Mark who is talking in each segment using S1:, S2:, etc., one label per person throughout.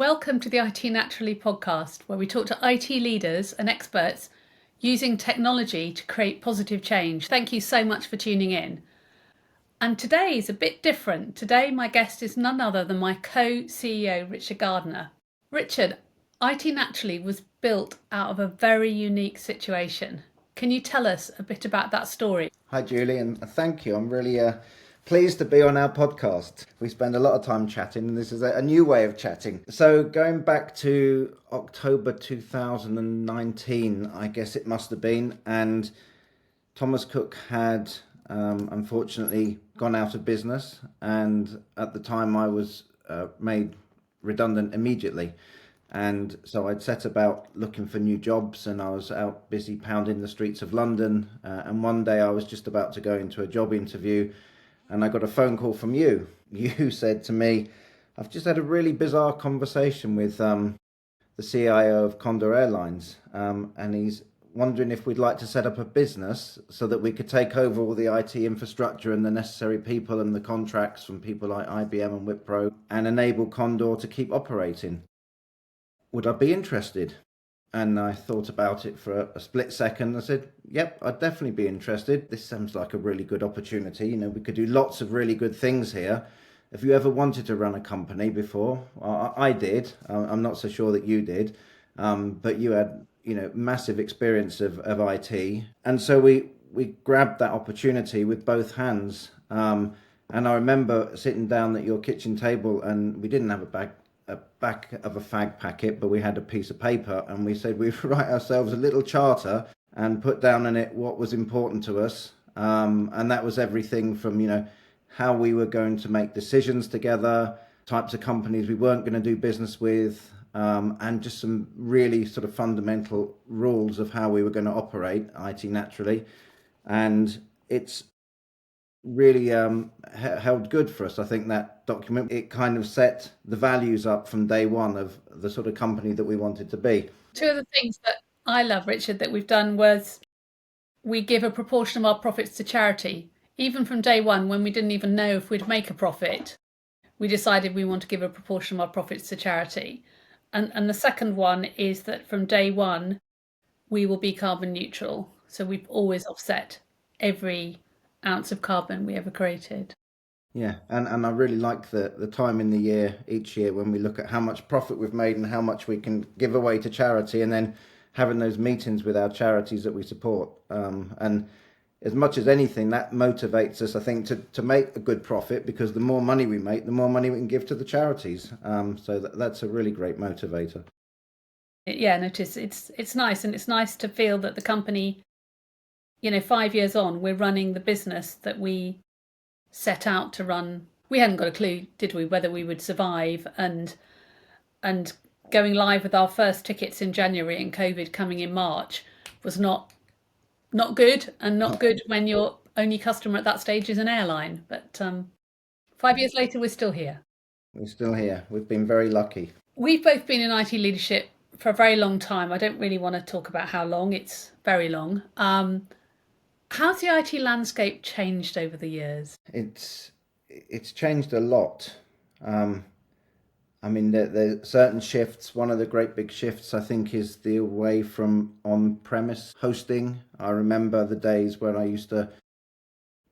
S1: Welcome to the IT Naturally podcast, where we talk to IT leaders and experts using technology to create positive change. Thank you so much for tuning in. And today is a bit different. Today, my guest is none other than my co-CEO, Richard Gardner. Richard, IT Naturally was built out of a very unique situation. Can you tell us a bit about that story?
S2: Hi, Julie, and thank you. I'm really pleased to be on our podcast. We spend a lot of time chatting, and this is a new way of chatting. So, going back to October 2019, I guess it must have been, and Thomas Cook had unfortunately gone out of business, and at the time I was made redundant immediately. And so I'd set about looking for new jobs, and I was out busy pounding the streets of London. And one day I was just about to go into a job interview, and I got a phone call from you. You said to me, "I've just had a really bizarre conversation with the CIO of Condor Airlines, and he's wondering if we'd like to set up a business so that we could take over all the IT infrastructure and the necessary people and the contracts from people like IBM and Wipro and enable Condor to keep operating. Would I be interested?" And I thought about it for a split second. I said, "Yep, I'd definitely be interested. This sounds like a really good opportunity. We could do lots of really good things here. Have you ever wanted to run a company before?" Well, I did. I'm not so sure that you did, but you had, massive experience of IT. And so we grabbed that opportunity with both hands. And I remember sitting down at your kitchen table, and we didn't have a back of a fag packet, but we had a piece of paper, and we said we'd write ourselves a little charter and put down in it what was important to us. And that was everything from, how we were going to make decisions together, types of companies we weren't going to do business with, and just some really sort of fundamental rules of how we were going to operate IT Naturally. And it's really held good for us. I think that document, it kind of set the values up from day one of the sort of company that we wanted to be.
S1: Two of the things that I love, Richard, that we've done was we give a proportion of our profits to charity. Even from day one, when we didn't even know if we'd make a profit, we decided we want to give a proportion of our profits to charity. And the second one is that from day one, we will be carbon neutral. So we've always offset every ounce of carbon we ever created.
S2: Yeah, and I really like the time in the year, each year, when we look at how much profit we've made and how much we can give away to charity, and then having those meetings with our charities that we support. And as much as anything, that motivates us, I think, to make a good profit, because the more money we make, the more money we can give to the charities. So that's a really great motivator.
S1: Yeah, notice it's nice, and it's nice to feel that the company, 5 years on, we're running the business that we set out to run. We hadn't got a clue, did we, whether we would survive, and going live with our first tickets in January and COVID coming in March was not good, and not good when your only customer at that stage is an airline. But 5 years later, we're still here.
S2: We're still here. We've been very lucky.
S1: We've both been in IT leadership for a very long time. I don't really want to talk about how long. It's very long. How's the IT landscape changed over the years?
S2: It's changed a lot. I mean, there are certain shifts. One of the great big shifts, I think, is the away from on-premise hosting. I remember the days when I used to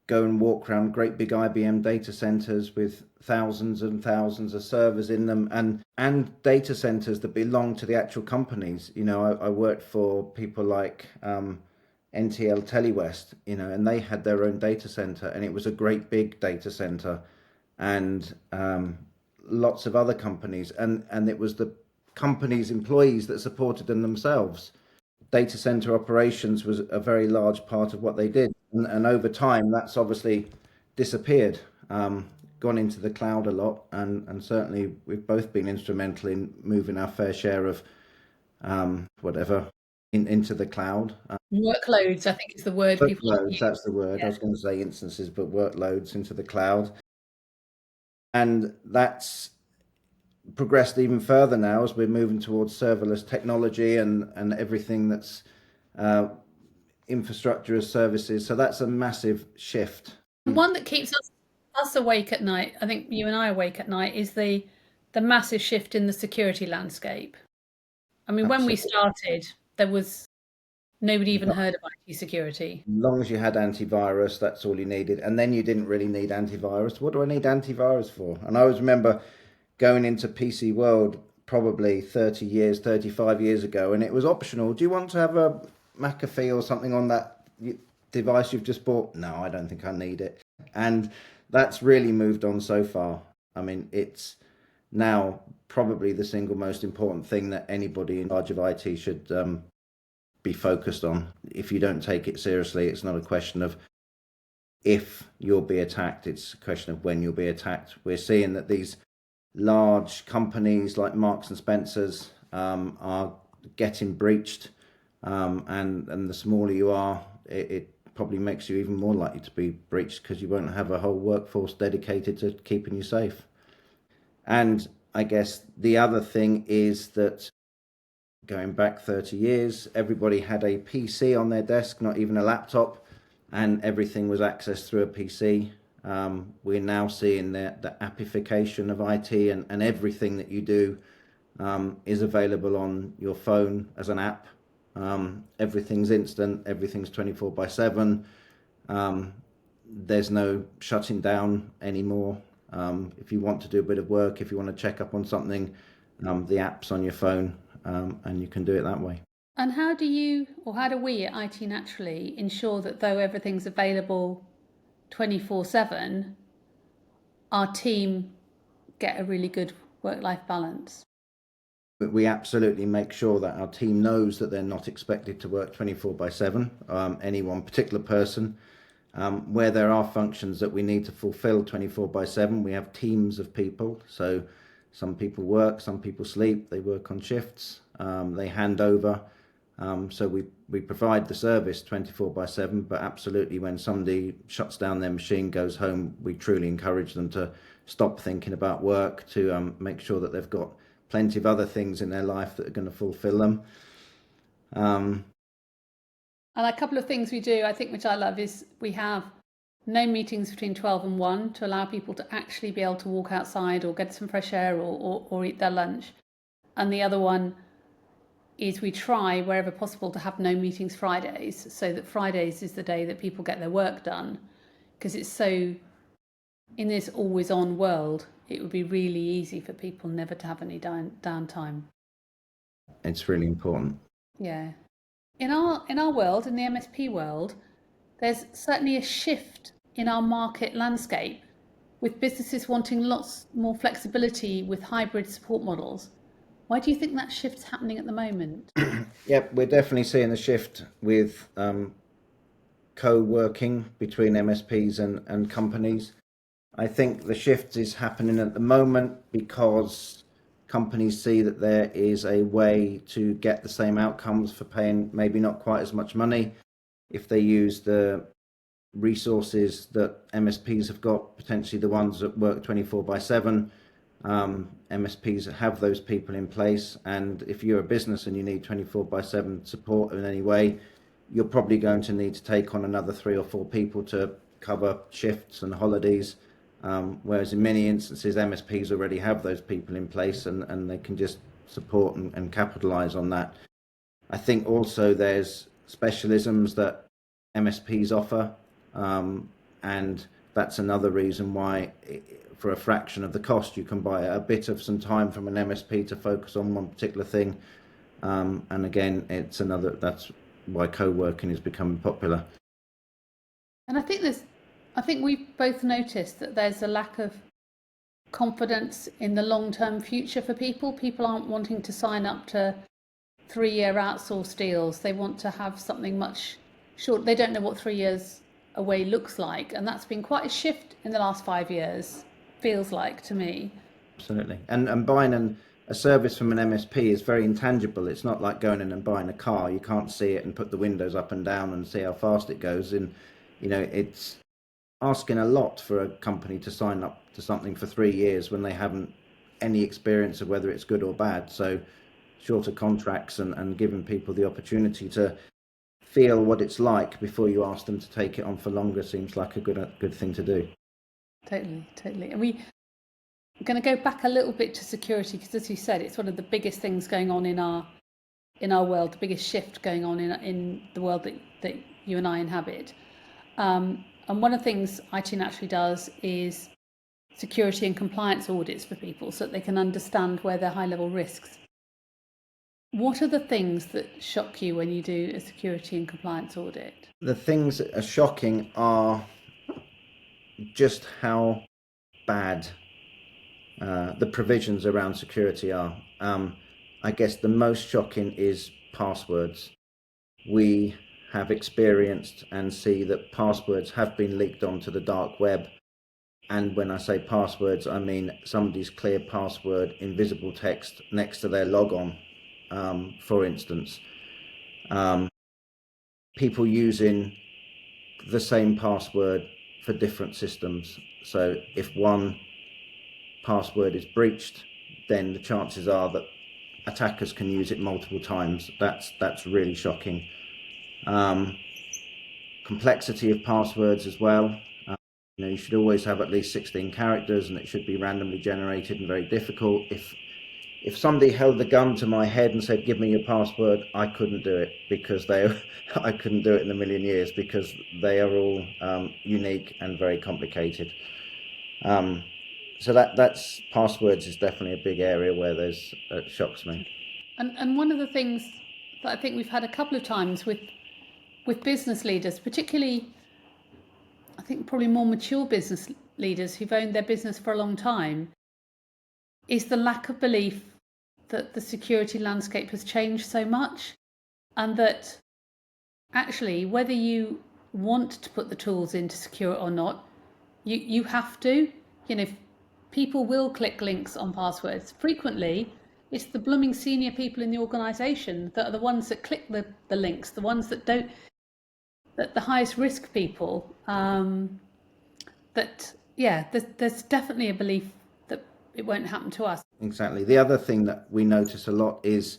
S2: go and walk around great big IBM data centers with thousands and thousands of servers in them, and data centers that belong to the actual companies. I worked for people like NTL Telewest, and they had their own data center, and it was a great big data center, and lots of other companies, and it was the company's employees that supported them themselves. Data center operations was a very large part of what they did, and over time that's obviously disappeared, gone into the cloud a lot, and certainly we've both been instrumental in moving our fair share of into the cloud.
S1: Workloads, I think, is the word people
S2: Workloads,
S1: use.
S2: that's the word.
S1: Yeah.
S2: I was going to say instances, but workloads into the cloud. And that's progressed even further now as we're moving towards serverless technology and everything that's infrastructure as services. So that's a massive shift.
S1: One that keeps us awake at night, I think you and I awake at night, is the the massive shift in the security landscape. I mean, when we
S2: Absolutely.
S1: started, there was nobody even heard of IT security.
S2: As long as you had antivirus, that's all you needed. And then you didn't really need antivirus. What do I need antivirus for? And I always remember going into PC World probably 30 years, 35 years ago, and it was optional. Do you want to have a McAfee or something on that device you've just bought? No, I don't think I need it. And that's really moved on so far. I mean, it's now probably the single most important thing that anybody in charge of IT should be focused on. If you don't take it seriously, it's not a question of if you'll be attacked, it's a question of when you'll be attacked. We're seeing that these large companies like Marks and Spencers are getting breached, and the smaller you are, it probably makes you even more likely to be breached because you won't have a whole workforce dedicated to keeping you safe. And I guess the other thing is that going back 30 years, everybody had a PC on their desk, not even a laptop, and everything was accessed through a PC. We're now seeing the appification of IT, and everything that you do is available on your phone as an app. Everything's instant, everything's 24/7. There's no shutting down anymore. If you want to do a bit of work, if you want to check up on something, the app's on your phone, and you can do it that way.
S1: And how do you, or how do we at IT Naturally ensure that though everything's available 24/7, our team get a really good work-life balance?
S2: But we absolutely make sure that our team knows that they're not expected to work 24/7, any one particular person. Where there are functions that we need to fulfill 24/7, we have teams of people. So some people work, some people sleep, they work on shifts, they hand over. So we provide the service 24/7, but absolutely when somebody shuts down their machine, goes home, we truly encourage them to stop thinking about work, to make sure that they've got plenty of other things in their life that are going to fulfill them.
S1: And a couple of things we do, I think, which I love, is we have no meetings between 12 and 1 to allow people to actually be able to walk outside or get some fresh air or eat their lunch. And the other one is we try, wherever possible, to have no meetings Fridays, so that Fridays is the day that people get their work done. Because it's so, in this always on world, it would be really easy for people never to have any downtime.
S2: It's really important.
S1: Yeah. In our world, in the MSP world, there's certainly a shift in our market landscape, with businesses wanting lots more flexibility with hybrid support models. Why do you think that shift's happening at the moment?
S2: Yep, we're definitely seeing a shift with co-working between MSPs and companies. I think the shift is happening at the moment because companies see that there is a way to get the same outcomes for paying maybe not quite as much money if they use the resources that MSPs have got, potentially the ones that work 24/7. MSPs have those people in place, and if you're a business and you need 24/7 support in any way, you're probably going to need to take on another 3 or 4 people to cover shifts and holidays. Whereas in many instances, MSPs already have those people in place, and they can just support and capitalize on that. I think also there's specialisms that MSPs offer, and that's another reason why, for a fraction of the cost, you can buy a bit of some time from an MSP to focus on one particular thing. And again, that's why co-working is becoming popular.
S1: And I think we've both noticed that there's a lack of confidence in the long-term future for people. People aren't wanting to sign up to 3-year outsourced deals. They want to have something much short. They don't know what 3 years away looks like, and that's been quite a shift in the last 5 years, feels like to me.
S2: Absolutely. And buying a service from an MSP is very intangible. It's not like going in and buying a car. You can't see it and put the windows up and down and see how fast it goes. And, it's asking a lot for a company to sign up to something for 3 years when they haven't any experience of whether it's good or bad. So shorter contracts and giving people the opportunity to feel what it's like before you ask them to take it on for longer seems like a good thing to do.
S1: Totally. And I'm going to go back a little bit to security because, as you said, it's one of the biggest things going on in our world, the biggest shift going on in the world that you and I inhabit. And one of the things IT Naturally does is security and compliance audits for people so that they can understand where their high-level risks. What are the things that shock you when you do a security and compliance audit?
S2: The things that are shocking are just how bad the provisions around security are. I guess the most shocking is passwords. We have experienced and see that passwords have been leaked onto the dark web. And when I say passwords, I mean somebody's clear password, invisible text next to their logon, for instance. People using the same password for different systems. So if one password is breached, then the chances are that attackers can use it multiple times. That's really shocking. Complexity of passwords as well. You should always have at least 16 characters, and it should be randomly generated and very difficult. If somebody held the gun to my head and said, "Give me your password," I couldn't do it because I couldn't do it in a million years because they are all unique and very complicated. So that's passwords is definitely a big area where there's shocks me.
S1: And one of the things that I think we've had a couple of times with business leaders, particularly, I think probably more mature business leaders who've owned their business for a long time, is the lack of belief that the security landscape has changed so much, and that actually, whether you want to put the tools in to secure it or not, you have to. People will click links on passwords. Frequently, it's the blooming senior people in the organisation that are the ones that click the links, the ones that don't, that the highest risk people. There's definitely a belief that it won't happen to us.
S2: Exactly. The other thing that we notice a lot is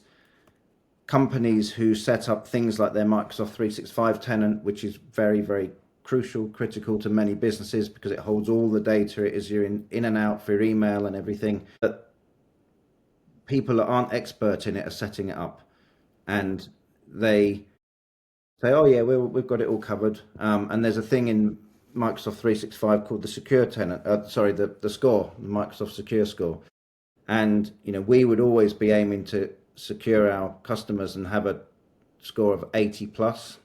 S2: companies who set up things like their Microsoft 365 tenant, which is very, very critical to many businesses because it holds all the data as you're in and out for your email and everything. But people that aren't expert in it are setting it up, and they say, "Oh yeah, we've got it all covered." And there's a thing in Microsoft 365 called the secure tenant. The score, the Microsoft Secure Score. And we would always be aiming to secure our customers and have a score of 80 plus.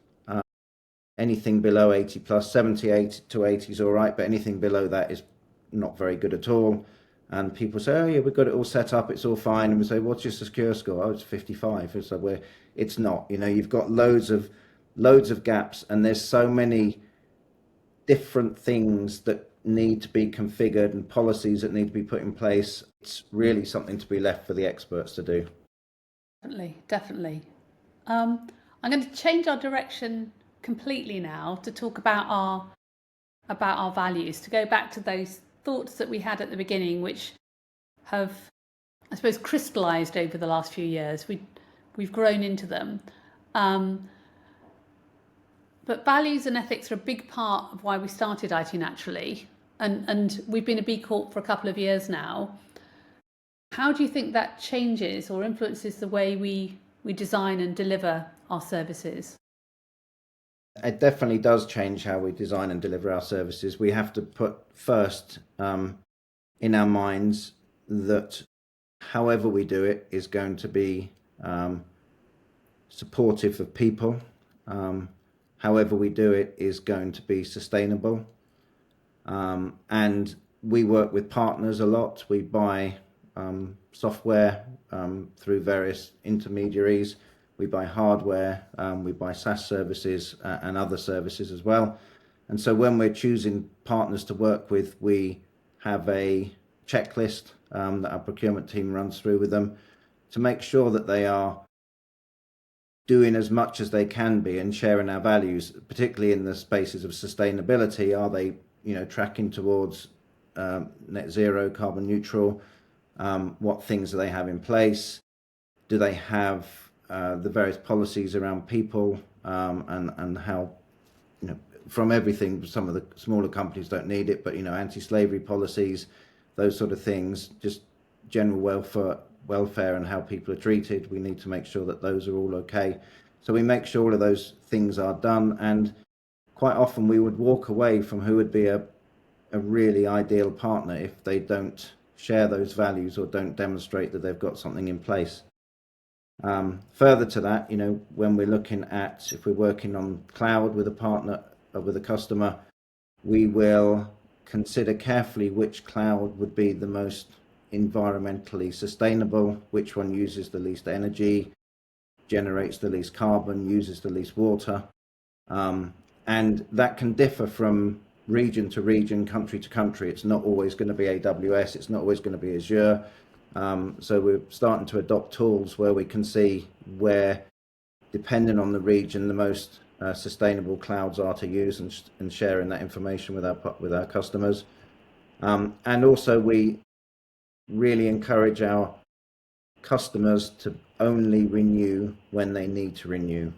S2: Anything below 80 plus, 78 to 80 is all right, but anything below that is not very good at all. And people say, "Oh yeah, we've got it all set up, it's all fine." And we say, "What's your secure score?" "Oh, it's 55. So it's not. You've got loads of gaps, and there's so many different things that need to be configured and policies that need to be put in place. It's really something to be left for the experts to do.
S1: Definitely. I'm going to change our direction completely now to talk about our values, to go back to those thoughts that we had at the beginning, which have, I suppose, crystallized over the last few years. We've grown into them. But values and ethics are a big part of why we started IT Naturally. And we've been a B Corp for a couple of years now. How do you think that changes or influences the way we design and deliver our services?
S2: It definitely does change how we design and deliver our services. We have to put first in our minds that however we do it is going to be supportive of people. However we do it is going to be sustainable. And we work with partners a lot. We buy software through various intermediaries. We buy hardware, we buy SaaS services and other services as well. And so when we're choosing partners to work with, we have a checklist that our procurement team runs through with them to make sure that they are doing as much as they can be and sharing our values, particularly in the spaces of sustainability. Are they tracking towards net zero, carbon neutral? What things do they have in place? Do they have the various policies around people and how, from everything, some of the smaller companies don't need it, but anti-slavery policies, those sort of things, just general welfare and how people are treated. We need to make sure that those are all okay. So we make sure all of those things are done, and quite often we would walk away from who would be a really ideal partner if they don't share those values or don't demonstrate that they've got something in place. Further to that, when we're looking at, if we're working on cloud with a partner, with a customer, we will consider carefully which cloud would be the most environmentally sustainable, which one uses the least energy, generates the least carbon, uses the least water. And that can differ from region to region, country to country. It's not always going to be AWS, it's not always going to be Azure. So we're starting to adopt tools where we can see where, depending on the region, the most sustainable clouds are to use, and sharing that information with our customers. And also we really encourage our customers to only renew when they need to renew,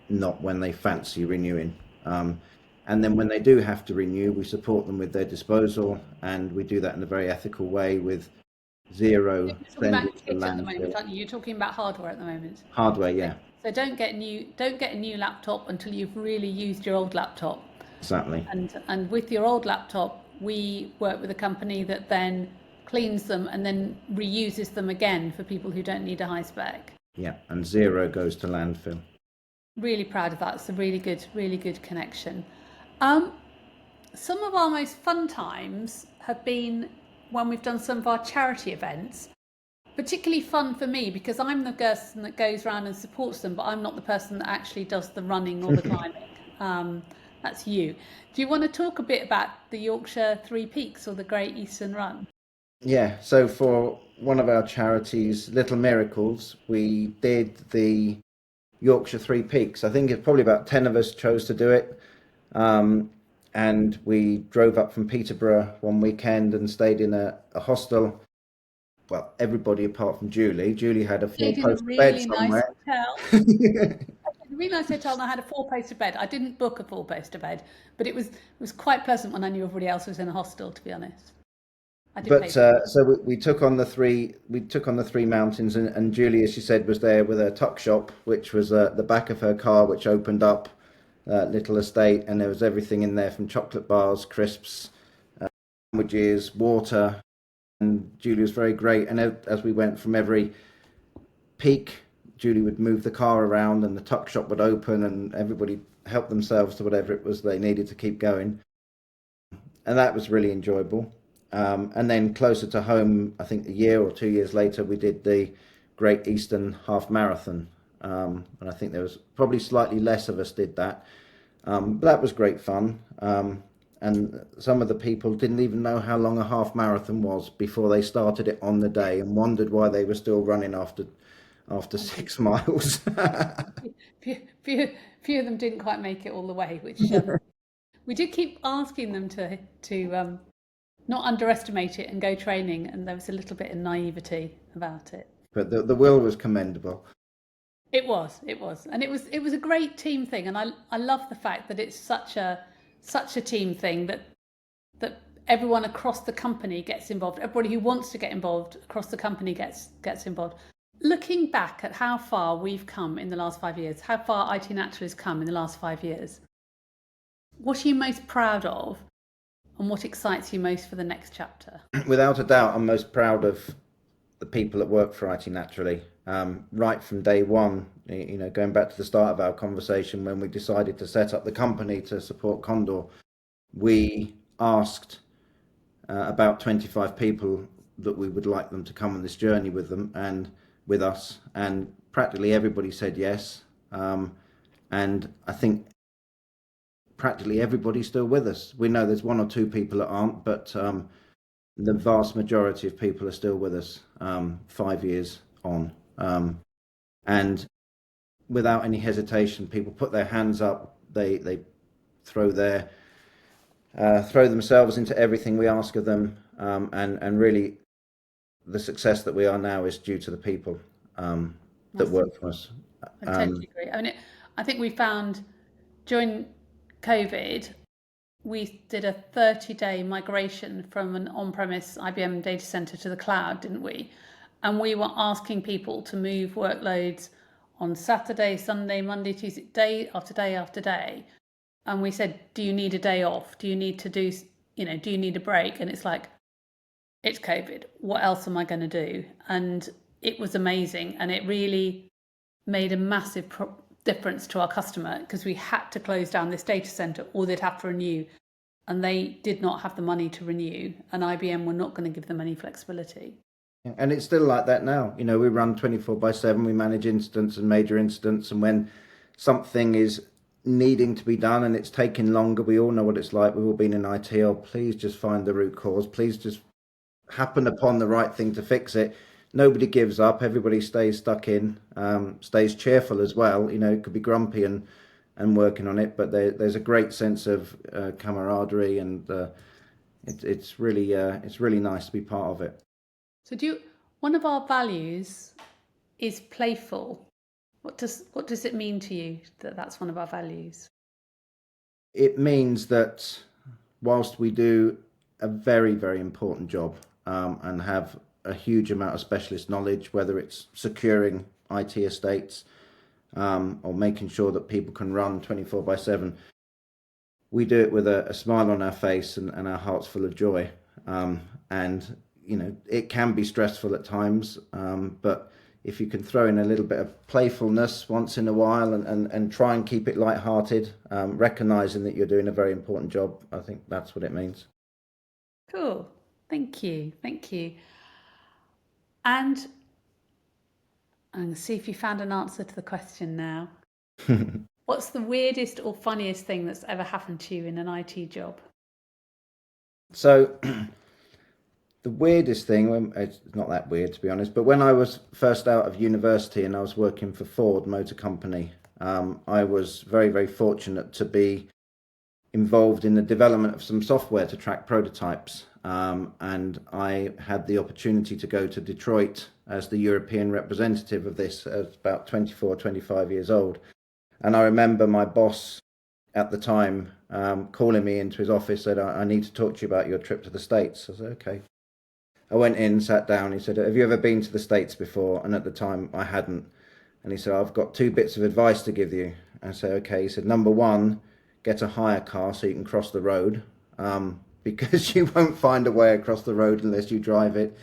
S2: not when they fancy renewing. And then when they do have to renew, we support them with their disposal, and we do that in a very ethical way with zero
S1: You're talking
S2: sending
S1: about
S2: to
S1: kit at the
S2: landfill.
S1: moment, aren't you? You're talking about hardware at the moment.
S2: Hardware, yeah,
S1: So don't get a new laptop until you've really used your old laptop.
S2: exactly.
S1: And with your old laptop, we work with a company that then cleans them and then reuses them again for people who don't need a high spec.
S2: Yeah, and zero goes to landfill.
S1: Really proud of that. It's a really good connection. Some of our most fun times have been when we've done some of our charity events. Particularly fun for me because I'm the person that goes around and supports them, but I'm not the person that actually does the running or the climbing. That's you. Do you want to talk a bit about the Yorkshire Three Peaks or the Great Eastern Run?
S2: Yeah, so for one of our charities, Little Miracles, we did the Yorkshire Three Peaks. I think it's probably about 10 of us chose to do it. And we drove up from Peterborough one weekend and stayed in a hostel. Well, everybody apart from Julie. Julie had a
S1: Stayed in a
S2: four-post bed
S1: really nice
S2: somewhere.
S1: hotel. A really nice hotel, and I had a four-poster bed. I didn't book a four-poster bed, but it was quite pleasant when I knew everybody else was in a hostel. To be honest, I did
S2: But
S1: pay for it.
S2: so we took on the three mountains, and Julie, as she said, was there with her tuck shop, which was the back of her car, which opened up, little estate, and there was everything in there from chocolate bars, crisps, sandwiches, water. And Julie was very great. And as we went from every peak, Julie would move the car around, and the tuck shop would open, and everybody helped themselves to whatever it was they needed to keep going. And that was really enjoyable. And then closer to home, I think a year or 2 years later, we did the Great Eastern Half Marathon. And I think there was probably slightly less of us did that. But that was great fun. And some of the people didn't even know how long a half marathon was before they started it on the day, and wondered why they were still running after 6 miles.
S1: Few of them didn't quite make it all the way, which we did keep asking them to not underestimate it and go training, and there was a little bit of naivety about it.
S2: But the will was commendable.
S1: It was, and it was a great team thing, and I love the fact that it's such a team thing that everyone across the company gets involved. Everybody who wants to get involved across the company gets involved. Looking back at how far we've come in the last 5 years, how far IT Natural has come in the last 5 years, what are you most proud of, and what excites you most for the next chapter?
S2: Without a doubt, I'm most proud of the people that work for IT Naturally. Right from day one, going back to the start of our conversation when we decided to set up the company to support Condor, we asked about 25 people that we would like them to come on this journey with them and with us, and practically everybody said yes. And I think practically everybody's still with us. We know there's one or two people that aren't, but the vast majority of people are still with us 5 years on. And without any hesitation, people put their hands up. They throw themselves into everything we ask of them, and really, the success that we are now is due to the people that work for us.
S1: I totally agree. I mean, I think we found during COVID we did a 30-day migration from an on-premise IBM data center to the cloud, didn't we? And we were asking people to move workloads on Saturday, Sunday, Monday, Tuesday, day after day after day. And we said, do you need a day off? Do you need to do, do you need a break? And it's like, it's COVID. What else am I going to do? And it was amazing. And it really made a massive difference to our customer, because we had to close down this data center or they'd have to renew. And they did not have the money to renew. And IBM were not going to give them any flexibility.
S2: And it's still like that now. You know, we run 24/7. We manage incidents and major incidents. And when something is needing to be done and it's taking longer, we all know what it's like. We've all been in IT. Oh, please just find the root cause. Please just happen upon the right thing to fix it. Nobody gives up. Everybody stays stuck in, stays cheerful as well. You know, it could be grumpy and working on it, but there's a great sense of camaraderie, and it's really nice to be part of it.
S1: So one of our values is playful. What does it mean to you that that's one of our values?
S2: It means that whilst we do a very, very important job and have a huge amount of specialist knowledge, whether it's securing IT estates or making sure that people can run 24/7, we do it with a smile on our face and our hearts full of joy. And you know, it can be stressful at times, but if you can throw in a little bit of playfulness once in a while and try and keep it lighthearted, recognizing that you're doing a very important job, I think that's what it means.
S1: Cool. Thank you. Thank you. And I'm going to see if you found an answer to the question now. What's the weirdest or funniest thing that's ever happened to you in an IT job?
S2: So the weirdest thing, it's not that weird to be honest, but when I was first out of university and I was working for Ford Motor Company, I was very, very fortunate to be involved in the development of some software to track prototypes. And I had the opportunity to go to Detroit as the European representative of this. I was about 24, 25 years old. And I remember my boss at the time calling me into his office, said, I need to talk to you about your trip to the States. I said, okay. I went in, sat down. He said, have you ever been to the States before? And at the time I hadn't. And he said, I've got 2 bits of advice to give you. I said, okay. He said, number 1, get a hire car so you can cross the road, because you won't find a way across the road unless you drive it.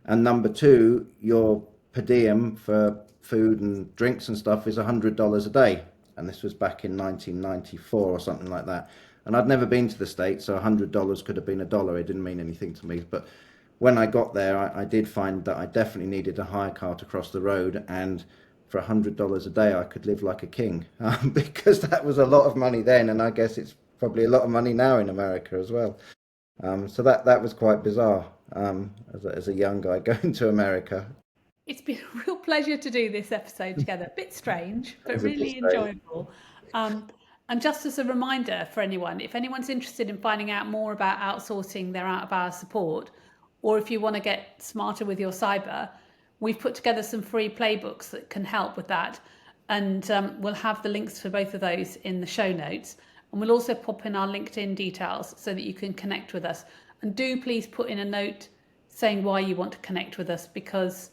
S2: And number 2, your per diem for food and drinks and stuff is $100 a day. And this was back in 1994 or something like that. And I'd never been to the States, so $100 could have been $1. It didn't mean anything to me. But when I got there, I did find that I definitely needed a hire car to cross the road. And for $100 a day, I could live like a king, because that was a lot of money then. And I guess it's probably a lot of money now in America as well. So that was quite bizarre as a young guy going to America.
S1: It's been a real pleasure to do this episode together. A bit strange, but
S2: It's a bit
S1: really
S2: strange.
S1: enjoyable. And just as a reminder for anyone, if anyone's interested in finding out more about outsourcing their out-of-hours support, or if you want to get smarter with your cyber, we've put together some free playbooks that can help with that. And we'll have the links for both of those in the show notes. And we'll also pop in our LinkedIn details so that you can connect with us. And do please put in a note saying why you want to connect with us, because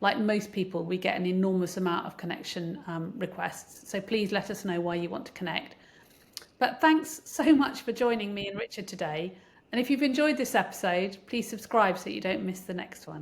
S1: like most people, we get an enormous amount of connection requests. So please let us know why you want to connect. But thanks so much for joining me and Richard today. And if you've enjoyed this episode, please subscribe so you don't miss the next one.